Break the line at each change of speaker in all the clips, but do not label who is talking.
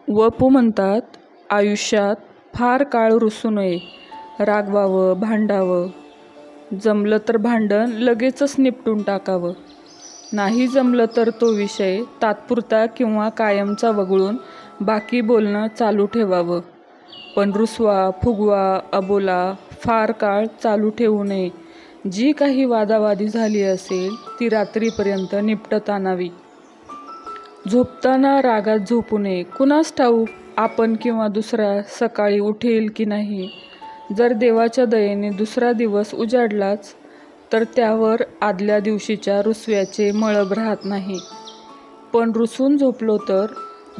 वपू म्हणतात, आयुष्यात फार काळ रुसू नये, रागवावं, भांडावं. जमलं तर भांडण लगेचच निपटून टाकावं. नाही जमलं तर तो विषय तात्पुरता किंवा कायमचा वगळून बाकी बोलणं चालू ठेवावं. पण रुसवा, फुगवा, अबोला फार काळ चालू ठेवू नये. जी काही वादावादी झाली असेल ती रात्रीपर्यंत निपटत आणावी. झोपताना रागात झोपू नये. कुणास ठाऊक आपण किंवा दुसरा सकाळी उठेल की नाही. जर देवाच्या दयेने दुसरा दिवस उजाडलाच तर त्यावर आदल्या दिवशीच्या रुसव्याचे मळब राहत नाही. पण रुसून झोपलो तर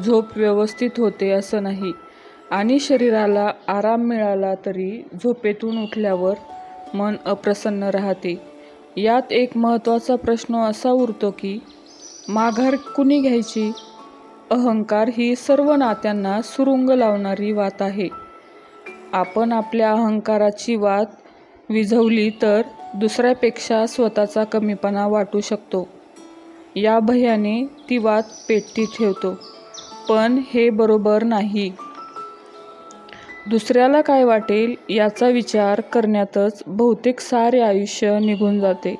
झोप व्यवस्थित होते असं नाही आणि शरीराला आराम मिळाला तरी झोपेतून उठल्यावर मन अप्रसन्न राहते. यात एक महत्त्वाचा प्रश्न असा उरतो की माघार कुणी घ्यायची? अहंकार ही सर्व नात्यांना सुरुंग लावणारी वात आहे. आपण आपल्या अहंकाराची वात विझवली तर दुसऱ्यापेक्षा स्वतःचा कमीपणा वाटू शकतो. या भयाने ती वात पेटती ठेवतो. पण हे बरोबर नाही. दुसऱ्याला काय वाटेल याचा विचार करण्यातच बहुतेक सारे आयुष्य निघून जाते.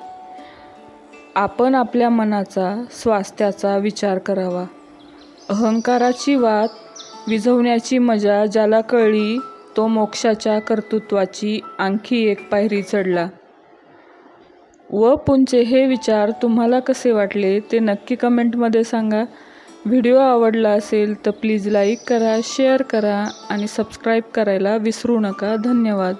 आपण आपल्या मनाचा, स्वास्थ्याचा विचार करावा. अहंकाराची वात विझवण्याची मजा ज्याला कळली तो मोक्षाच्या कर्तृत्वाची आणखी एक पायरी चढला. व पुंचे हे विचार तुम्हाला कसे वाटले ते नक्की कमेंटमध्ये सांगा. व्हिडिओ आवडला असेल तर प्लीज लाईक करा, शेअर करा आणि सबस्क्राईब करायला विसरू नका. धन्यवाद.